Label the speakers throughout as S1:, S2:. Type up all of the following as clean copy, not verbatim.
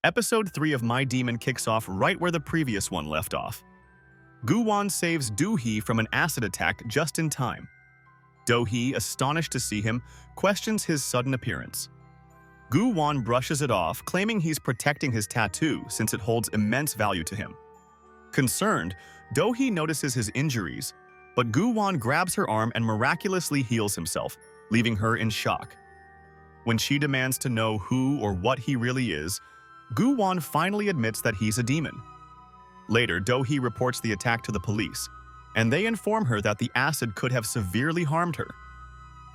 S1: Episode 3 of My Demon kicks off right where the previous one left off. Gu-won saves Do-hee from an acid attack just in time. Do-hee, astonished to see him, questions his sudden appearance. Gu-won brushes it off, claiming he's protecting his tattoo since it holds immense value to him. Concerned, Do-hee notices his injuries, but Gu-won grabs her arm and miraculously heals himself, leaving her in shock. When she demands to know who or what he really is, Gu-won finally admits that he's a demon. Later, Do-hee reports the attack to the police, and they inform her that the acid could have severely harmed her.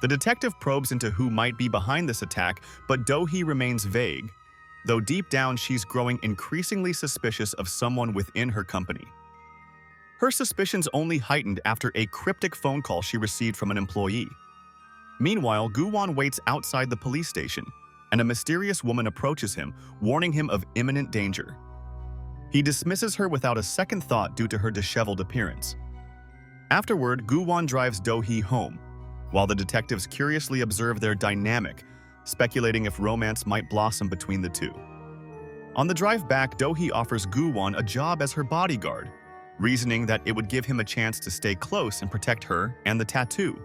S1: The detective probes into who might be behind this attack, but Do-hee remains vague, though deep down she's growing increasingly suspicious of someone within her company. Her suspicions only heightened after a cryptic phone call she received from an employee. Meanwhile, Gu-won waits outside the police station, and a mysterious woman approaches him, warning him of imminent danger. He dismisses her without a second thought due to her disheveled appearance. Afterward, Gu-won drives Do-hee home, while the detectives curiously observe their dynamic, speculating if romance might blossom between the two. On the drive back, Do-hee offers Gu-won a job as her bodyguard, reasoning that it would give him a chance to stay close and protect her and the tattoo.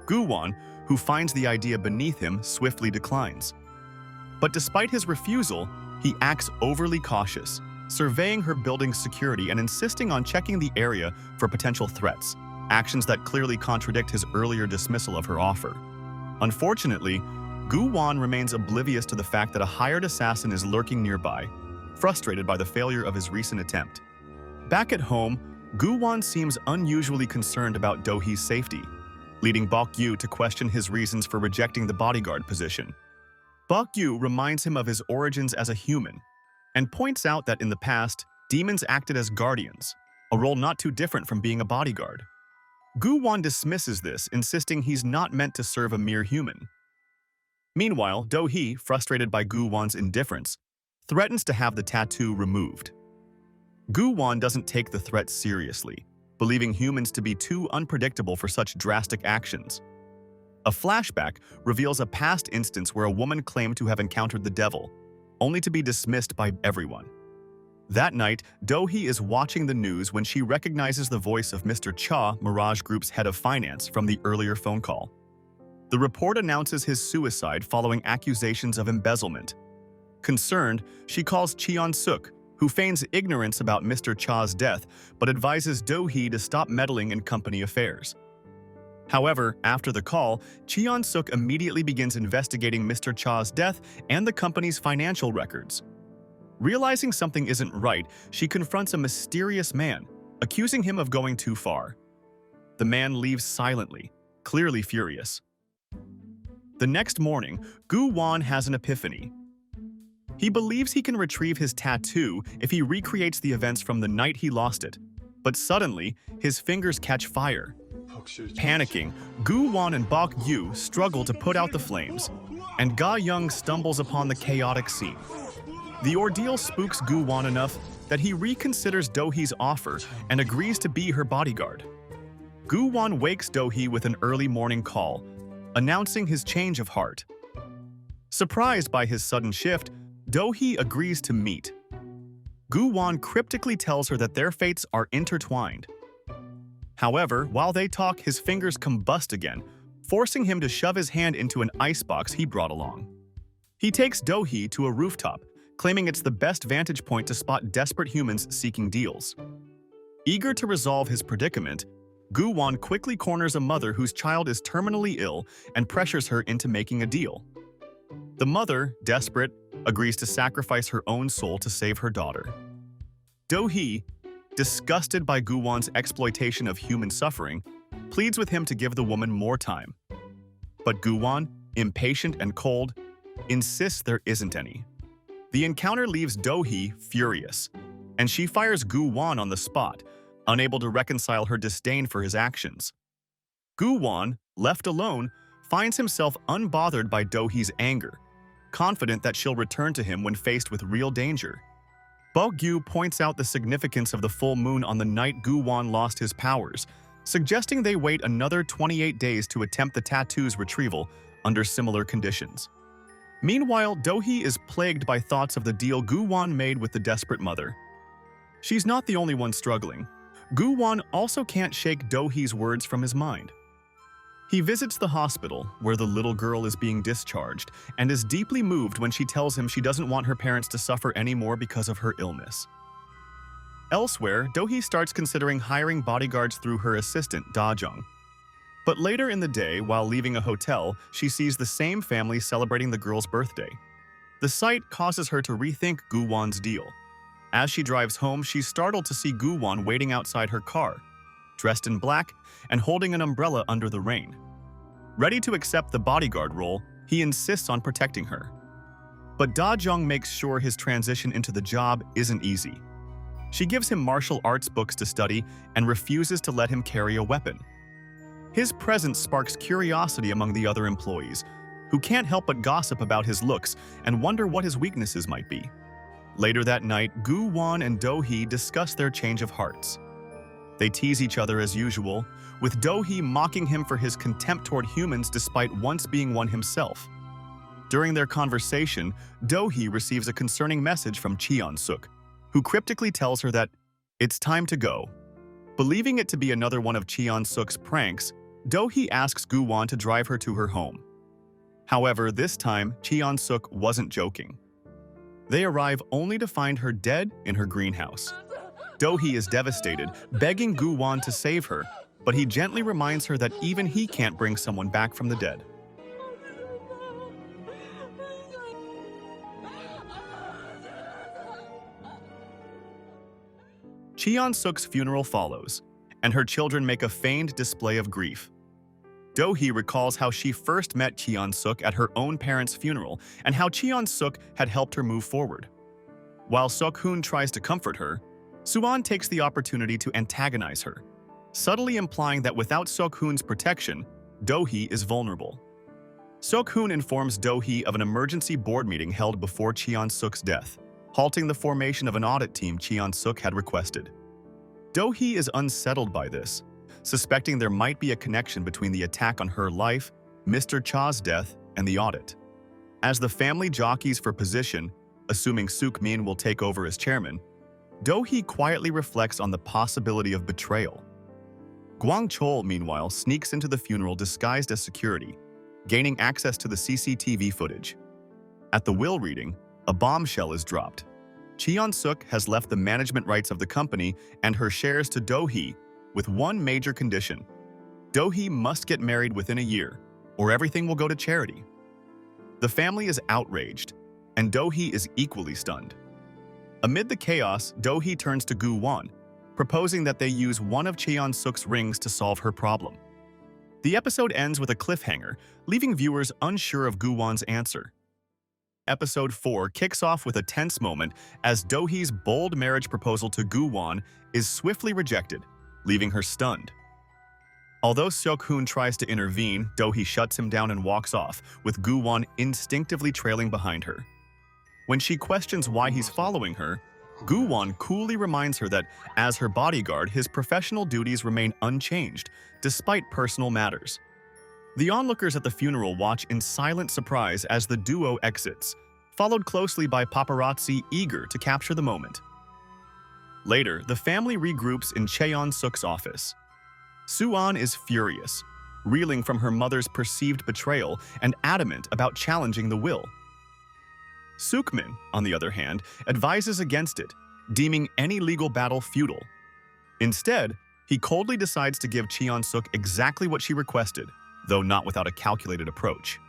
S1: Gu-won, who finds the idea beneath him, swiftly declines. But despite his refusal, he acts overly cautious, surveying her building's security and insisting on checking the area for potential threats, actions that clearly contradict his earlier dismissal of her offer. Unfortunately, Gu-won remains oblivious to the fact that a hired assassin is lurking nearby, frustrated by the failure of his recent attempt. Back at home, Gu-won seems unusually concerned about Do-hee's safety, leading Bok-yu to question his reasons for rejecting the bodyguard position. Bok-yu reminds him of his origins as a human, and points out that in the past, demons acted as guardians, a role not too different from being a bodyguard. Gu-won dismisses this, insisting he's not meant to serve a mere human. Meanwhile, Do-hee, frustrated by Gu-won's indifference, threatens to have the tattoo removed. Gu-won doesn't take the threat seriously, believing humans to be too unpredictable for such drastic actions. A flashback reveals a past instance where a woman claimed to have encountered the devil, only to be dismissed by everyone. That night, Do-hee is watching the news when she recognizes the voice of Mr. Cha, Mirage Group's head of finance, from the earlier phone call. The report announces his suicide following accusations of embezzlement. Concerned, she calls Cheon-suk, who feigns ignorance about Mr. Cha's death but advises Do-hee to stop meddling in company affairs. However, after the call, Cheon-suk immediately begins investigating Mr. Cha's death and the company's financial records. Realizing something isn't right, she confronts a mysterious man, accusing him of going too far. The man leaves silently, clearly furious. The next morning, Gu-won has an epiphany. He believes he can retrieve his tattoo if he recreates the events from the night he lost it, but suddenly, his fingers catch fire. Panicking, Gu-won and Bok-yu struggle to put out the flames, and Ga-young stumbles upon the chaotic scene. The ordeal spooks Gu-won enough that he reconsiders Do-hee's offer and agrees to be her bodyguard. Gu-won wakes Do-hee with an early morning call, announcing his change of heart. Surprised by his sudden shift, Do-hee agrees to meet. Gu-won cryptically tells her that their fates are intertwined. However, while they talk, his fingers combust again, forcing him to shove his hand into an icebox he brought along. He takes Do-hee to a rooftop, claiming it's the best vantage point to spot desperate humans seeking deals. Eager to resolve his predicament, Gu-won quickly corners a mother whose child is terminally ill and pressures her into making a deal. The mother, desperate, agrees to sacrifice her own soul to save her daughter. Do-hee, disgusted by Gu-won's exploitation of human suffering, pleads with him to give the woman more time. But Gu-won, impatient and cold, insists there isn't any. The encounter leaves Do-hee furious, and she fires Gu-won on the spot, unable to reconcile her disdain for his actions. Gu-won, left alone, finds himself unbothered by Do-hee's anger, confident that she'll return to him when faced with real danger. Bok-yu points out the significance of the full moon on the night Gu-won lost his powers, suggesting they wait another 28 days to attempt the tattoo's retrieval under similar conditions. Meanwhile, Do-hee is plagued by thoughts of the deal Gu-won made with the desperate mother. She's not the only one struggling. Gu-won also can't shake Do-hee's words from his mind. He visits the hospital, where the little girl is being discharged, and is deeply moved when she tells him she doesn't want her parents to suffer anymore because of her illness. Elsewhere, Do-hee starts considering hiring bodyguards through her assistant, Da-jung. But later in the day, while leaving a hotel, she sees the same family celebrating the girl's birthday. The sight causes her to rethink Gu-won's deal. As she drives home, she's startled to see Gu-won waiting outside her car, dressed in black and holding an umbrella under the rain. Ready to accept the bodyguard role, he insists on protecting her. But Da-jung makes sure his transition into the job isn't easy. She gives him martial arts books to study and refuses to let him carry a weapon. His presence sparks curiosity among the other employees, who can't help but gossip about his looks and wonder what his weaknesses might be. Later that night, Gu-won and Do-hee discuss their change of hearts. They tease each other as usual, with Do-hee mocking him for his contempt toward humans despite once being one himself. During their conversation, Do-hee receives a concerning message from Cheon-suk, who cryptically tells her that it's time to go. Believing it to be another one of Cheon-suk's pranks, Do-hee asks Gu-won to drive her to her home. However, this time, Cheon-suk wasn't joking. They arrive only to find her dead in her greenhouse. Do-hee is devastated, begging Gu-won to save her, but he gently reminds her that even he can't bring someone back from the dead. Cheon-suk's funeral follows, and her children make a feigned display of grief. Do-hee recalls how she first met Cheon-suk at her own parents' funeral and how Cheon-suk had helped her move forward. While Sok-hoon tries to comfort her, Suan takes the opportunity to antagonize her, subtly implying that without Sok-hoon's protection, Do-hee is vulnerable. Sok-hoon informs Do-hee of an emergency board meeting held before Cheon-suk's death, halting the formation of an audit team Cheon-suk had requested. Do-hee is unsettled by this, suspecting there might be a connection between the attack on her life, Mr. Cha's death, and the audit. As the family jockeys for position, assuming Suk-min will take over as chairman, Do-hee quietly reflects on the possibility of betrayal. Gwang-chol, meanwhile, sneaks into the funeral disguised as security, gaining access to the CCTV footage. At the will reading, a bombshell is dropped. Cheon-suk has left the management rights of the company and her shares to Do-hee, with one major condition. Do-hee must get married within a year, or everything will go to charity. The family is outraged, and Do-hee is equally stunned. Amid the chaos, Do-hee turns to Gu-won, proposing that they use one of Cheon-suk's rings to solve her problem. The episode ends with a cliffhanger, leaving viewers unsure of Gu-won's answer. Episode 4 kicks off with a tense moment as Do-hee's bold marriage proposal to Gu-won is swiftly rejected, leaving her stunned. Although Sok-hoon tries to intervene, Do-hee shuts him down and walks off, with Gu-won instinctively trailing behind her. When she questions why he's following her, Gu-won coolly reminds her that, as her bodyguard, his professional duties remain unchanged, despite personal matters. The onlookers at the funeral watch in silent surprise as the duo exits, followed closely by paparazzi eager to capture the moment. Later, the family regroups in Cheon-suk's office. Suan is furious, reeling from her mother's perceived betrayal and adamant about challenging the will. Suk-min, on the other hand, advises against it, deeming any legal battle futile. Instead, he coldly decides to give Cheon-suk exactly what she requested, though not without a calculated approach.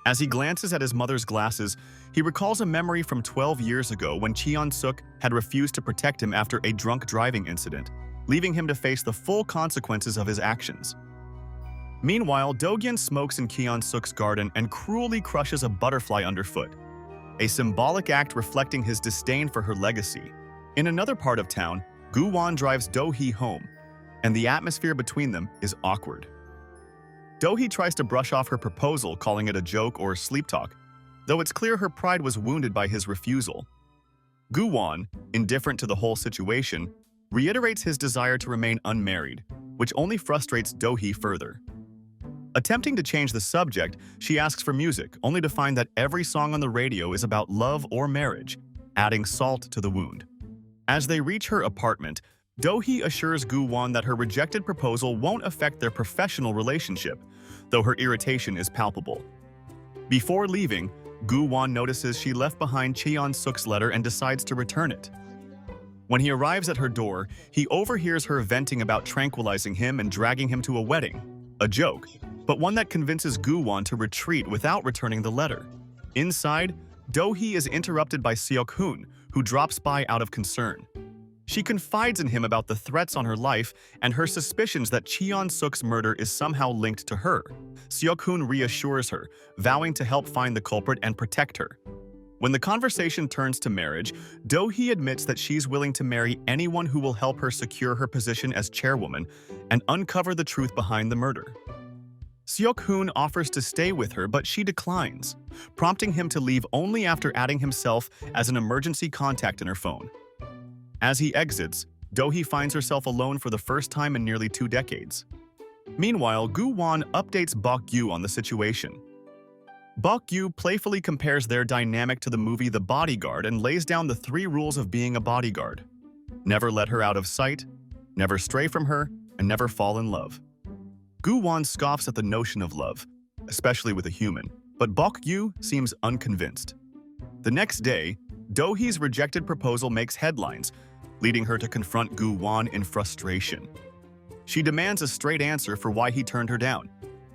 S1: As he glances at his mother's glasses, he recalls a memory from 12 years ago when Cheon-suk had refused to protect him after a drunk driving incident, leaving him to face the full consequences of his actions. Meanwhile, Do-gyun smokes in Cheon-suk's garden and cruelly crushes a butterfly underfoot, a symbolic act reflecting his disdain for her legacy. In another part of town, Gu-won drives Do-hee home, and the atmosphere between them is awkward. Do-hee tries to brush off her proposal, calling it a joke or sleep talk, though it's clear her pride was wounded by his refusal. Gu-won, indifferent to the whole situation, reiterates his desire to remain unmarried, which only frustrates Do-hee further. Attempting to change the subject, she asks for music, only to find that every song on the radio is about love or marriage, adding salt to the wound. As they reach her apartment, Do-hee assures Gu-won that her rejected proposal won't affect their professional relationship, though her irritation is palpable. Before leaving, Gu-won notices she left behind Cheon-suk's letter and decides to return it. When he arrives at her door, he overhears her venting about tranquilizing him and dragging him to a wedding. A joke, but one that convinces Gu-won to retreat without returning the letter. Inside, Do-hee is interrupted by Seok-hoon, who drops by out of concern. She confides in him about the threats on her life and her suspicions that Cheon-suk's murder is somehow linked to her. Seok-hoon reassures her, vowing to help find the culprit and protect her. When the conversation turns to marriage, Do-hee admits that she's willing to marry anyone who will help her secure her position as chairwoman and uncover the truth behind the murder. Seok-hoon offers to stay with her, but she declines, prompting him to leave only after adding himself as an emergency contact in her phone. As he exits, Do-hee finds herself alone for the first time in nearly 2 decades. Meanwhile, Gu-won updates Bok-gyu on the situation. Bok-gyu playfully compares their dynamic to the movie The Bodyguard and lays down the 3 rules of being a bodyguard. Never let her out of sight, never stray from her, and never fall in love. Gu-won scoffs at the notion of love, especially with a human, but Bok-gyu seems unconvinced. The next day, Do-hee's rejected proposal makes headlines, leading her to confront Gu-won in frustration. She demands a straight answer for why he turned her down,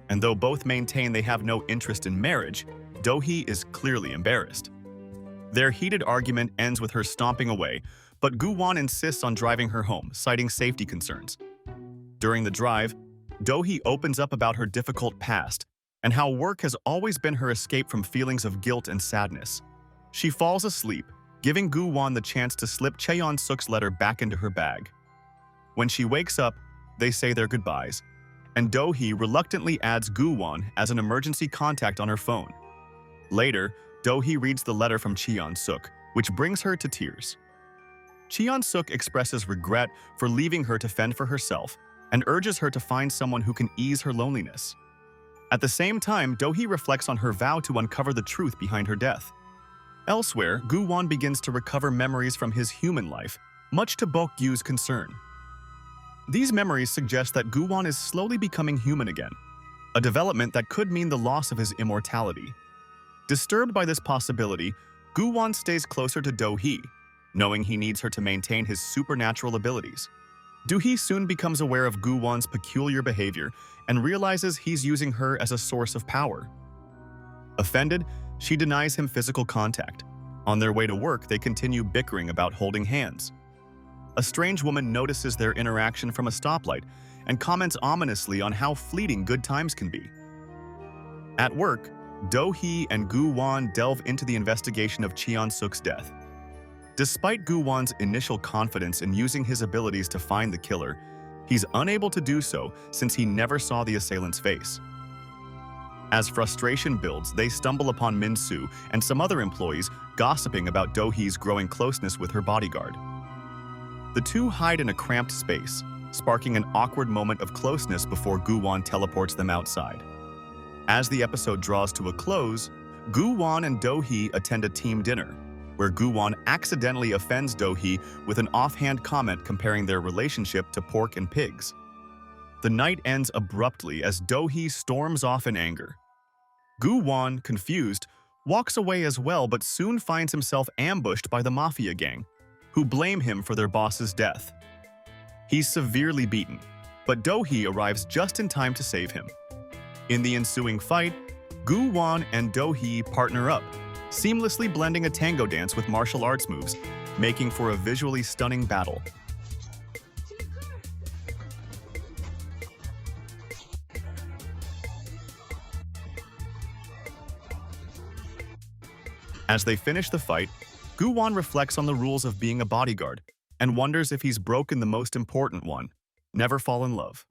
S1: and though both maintain they have no interest in marriage, Do-hee is clearly embarrassed. Their heated argument ends with her stomping away, but Gu-won insists on driving her home, citing safety concerns. During the drive, Do-hee opens up about her difficult past and how work has always been her escape from feelings of guilt and sadness. She falls asleep, giving Gu-won the chance to slip Cheon-suk's letter back into her bag. When she wakes up, they say their goodbyes, and Do-hee reluctantly adds Gu-won as an emergency contact on her phone. Later, Do-hee reads the letter from Cheon-suk, which brings her to tears. Cheon-suk expresses regret for leaving her to fend for herself and urges her to find someone who can ease her loneliness. At the same time, Do-hee reflects on her vow to uncover the truth behind her death. Elsewhere, Gu-won begins to recover memories from his human life, much to Bok-gyu's concern. These memories suggest that Gu-won is slowly becoming human again, a development that could mean the loss of his immortality. Disturbed by this possibility, Gu-won stays closer to Do-hee, knowing he needs her to maintain his supernatural abilities. Do-hee soon becomes aware of Gu-won's peculiar behavior and realizes he's using her as a source of power. Offended, she denies him physical contact. On their way to work, they continue bickering about holding hands. A strange woman notices their interaction from a stoplight and comments ominously on how fleeting good times can be. At work, Do-hee and Gu-won delve into the investigation of Cheon-suk's death. Despite Gu-won's initial confidence in using his abilities to find the killer, he's unable to do so since he never saw the assailant's face. As frustration builds, they stumble upon Min-soo and some other employees gossiping about Do-hee's growing closeness with her bodyguard. The two hide in a cramped space, sparking an awkward moment of closeness before Gu-won teleports them outside. As the episode draws to a close, Gu-won and Do-hee attend a team dinner, where Gu-won accidentally offends Do-hee with an offhand comment comparing their relationship to pork and pigs. The night ends abruptly as Do-hee storms off in anger. Gu-won, confused, walks away as well but soon finds himself ambushed by the mafia gang, who blame him for their boss's death. He's severely beaten, but Do-hee arrives just in time to save him. In the ensuing fight, Gu-won and Do-hee partner up, seamlessly blending a tango dance with martial arts moves, making for a visually stunning battle. As they finish the fight, Gu-won reflects on the rules of being a bodyguard and wonders if he's broken the most important one: never fall in love.